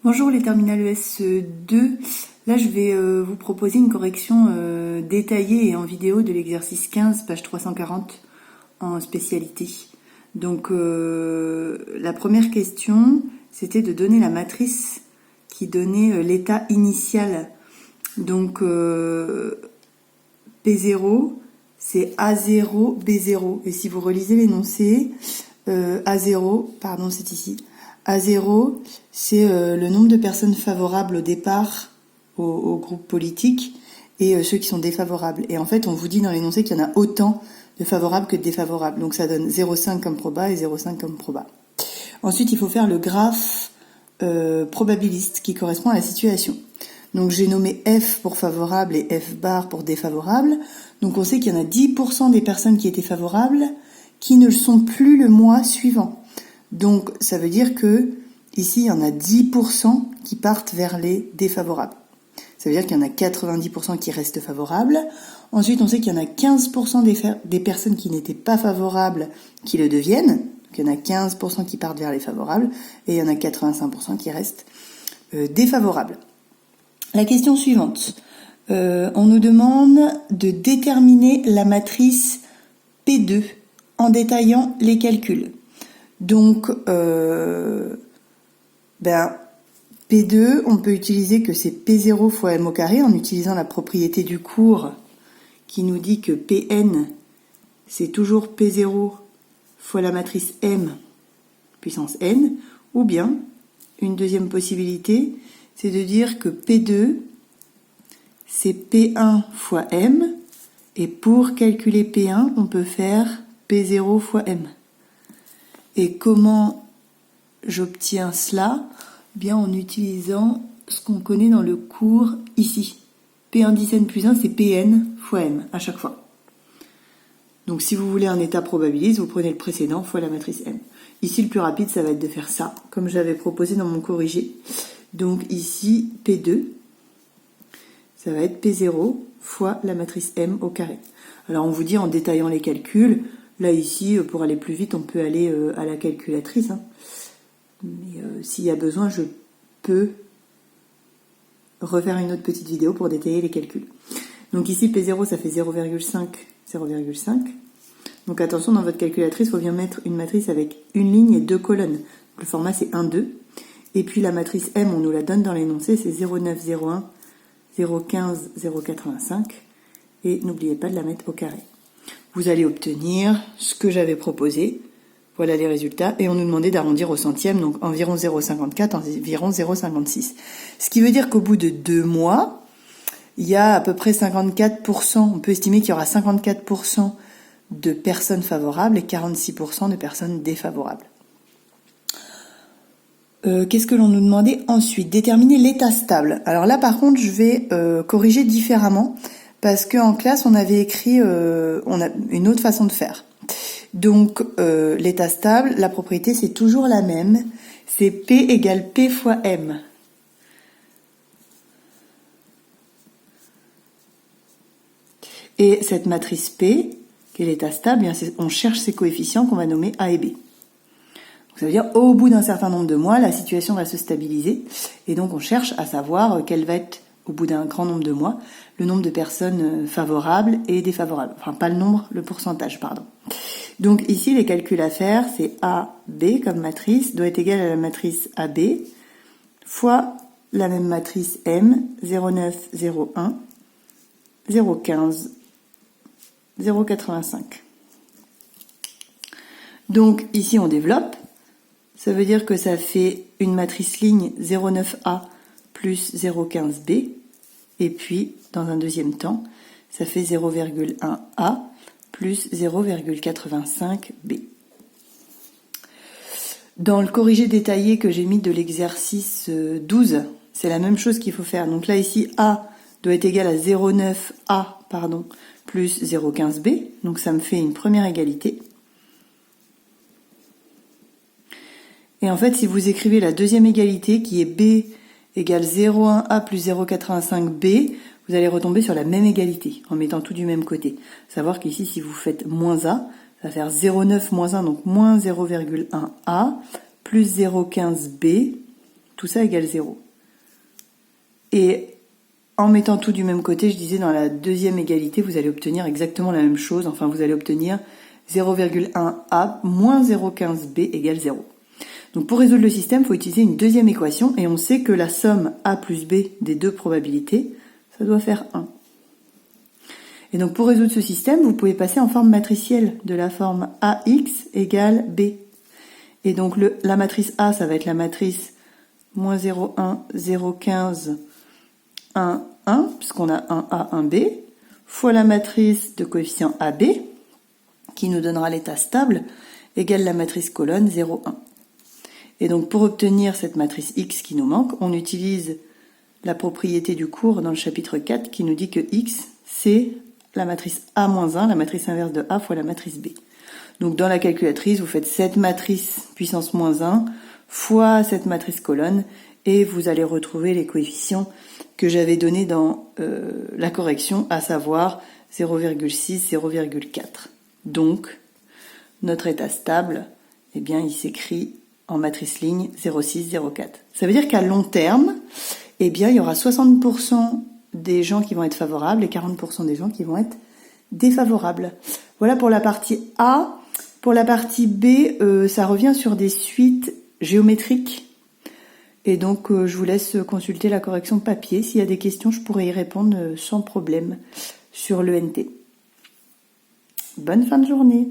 Bonjour les terminales ES2. Là, je vais vous proposer une correction détaillée et en vidéo de l'exercice 15, page 340 en spécialité. Donc, la première question, c'était de donner la matrice qui donnait l'état initial. Donc, P0, c'est A0, B0. Et si vous relisez l'énoncé, A0, pardon, c'est ici. A0, c'est le nombre de personnes favorables au départ au groupe politique et ceux qui sont défavorables. Et en fait, on vous dit dans l'énoncé qu'il y en a autant de favorables que de défavorables. Donc ça donne 0,5 comme proba et 0,5 comme proba. Ensuite, il faut faire le graphe probabiliste qui correspond à la situation. Donc j'ai nommé F pour favorable et F bar pour défavorable. Donc on sait qu'il y en a 10% des personnes qui étaient favorables qui ne le sont plus le mois suivant. Donc, ça veut dire que ici, il y en a 10% qui partent vers les défavorables. Ça veut dire qu'il y en a 90% qui restent favorables. Ensuite, on sait qu'il y en a 15% des personnes qui n'étaient pas favorables qui le deviennent. Donc, il y en a 15% qui partent vers les favorables et il y en a 85% qui restent défavorables. La question suivante. On nous demande de déterminer la matrice P2 en détaillant les calculs. Donc, P2, on peut utiliser que c'est P0 fois M au carré en utilisant la propriété du cours qui nous dit que Pn, c'est toujours P0 fois la matrice M puissance n, ou bien, une deuxième possibilité, c'est de dire que P2, c'est P1 fois M, et pour calculer P1, on peut faire P0 fois M. Et comment j'obtiens cela? Bien en utilisant ce qu'on connaît dans le cours ici. P1 10 n plus 1, c'est Pn fois m à chaque fois. Donc si vous voulez un état probabiliste, vous prenez le précédent fois la matrice m. Ici, le plus rapide, ça va être de faire ça, comme j'avais proposé dans mon corrigé. Donc ici, P2, ça va être P0 fois la matrice m au carré. Alors on vous dit en détaillant les calculs. Là, ici, pour aller plus vite, on peut aller à la calculatrice. Mais s'il y a besoin, je peux refaire une autre petite vidéo pour détailler les calculs. Donc ici, P0, ça fait 0,5, 0,5. Donc attention, dans votre calculatrice, il faut bien mettre une matrice avec une ligne et deux colonnes. Donc, le format, c'est 1, 2. Et puis la matrice M, on nous la donne dans l'énoncé, c'est 0,9, 0,1, 0,15, 0,85. Et n'oubliez pas de la mettre au carré. Vous allez obtenir ce que j'avais proposé. Voilà les résultats. Et on nous demandait d'arrondir au centième, donc environ 0,54, environ 0,56. Ce qui veut dire qu'au bout de 2 mois, il y a à peu près 54%, on peut estimer qu'il y aura 54% de personnes favorables et 46% de personnes défavorables. Qu'est-ce que l'on nous demandait ensuite? Déterminer l'état stable. Alors là, par contre, je vais corriger différemment. Parce qu'en classe, on avait écrit on a une autre façon de faire. Donc, l'état stable, la propriété, c'est toujours la même. C'est P égale P fois M. Et cette matrice P, qui est l'état stable, bien, on cherche ses coefficients qu'on va nommer A et B. Donc, ça veut dire, au bout d'un certain nombre de mois, la situation va se stabiliser. Et donc, on cherche à savoir quelle va être, au bout d'un grand nombre de mois, le nombre de personnes favorables et défavorables. Enfin, pas le nombre, le pourcentage, pardon. Donc ici, les calculs à faire, c'est AB comme matrice doit être égal à la matrice AB fois la même matrice M, 0,9, 0,1, 0,15, 0,85. Donc ici, on développe. Ça veut dire que ça fait une matrice ligne 0,9A plus 0,15B. Et puis, dans un deuxième temps, ça fait 0,1A plus 0,85B. Dans le corrigé détaillé que j'ai mis de l'exercice 12, c'est la même chose qu'il faut faire. Donc là, ici, A doit être égal à 0,9A, plus 0,15B. Donc ça me fait une première égalité. Et en fait, si vous écrivez la deuxième égalité, qui est B égale 0,1A plus 0,85B, vous allez retomber sur la même égalité, en mettant tout du même côté. Savoir qu'ici, si vous faites moins A, ça va faire 0,9 moins 1, donc moins 0,1A, plus 0,15B, tout ça égale 0. Et en mettant tout du même côté, je disais dans la deuxième égalité, vous allez obtenir exactement la même chose. Enfin, vous allez obtenir 0,1a moins 0,15b égale 0. Donc pour résoudre le système, il faut utiliser une deuxième équation et on sait que la somme a plus b des deux probabilités, ça doit faire 1. Et donc pour résoudre ce système, vous pouvez passer en forme matricielle de la forme ax égale b. Et donc la matrice A, ça va être la matrice moins 0,1, 0,15, 1, 1, puisqu'on a 1A, 1B, fois la matrice de coefficient AB, qui nous donnera l'état stable, égale la matrice colonne 0, 1. Et donc pour obtenir cette matrice X qui nous manque, on utilise la propriété du cours dans le chapitre 4 qui nous dit que X, c'est la matrice A-1, la matrice inverse de A fois la matrice B. Donc dans la calculatrice, vous faites cette matrice puissance moins 1 fois cette matrice colonne et vous allez retrouver les coefficients que j'avais donnés dans la correction, à savoir 0,6, 0,4. Donc notre état stable, eh bien, il s'écrit en matrice ligne 0,6, 0,4. Ça veut dire qu'à long terme, eh bien, il y aura 60% des gens qui vont être favorables et 40% des gens qui vont être défavorables. Voilà pour la partie A. Pour la partie B, ça revient sur des suites géométriques. Et donc, je vous laisse consulter la correction papier. S'il y a des questions, je pourrai y répondre sans problème sur l'ENT. Bonne fin de journée.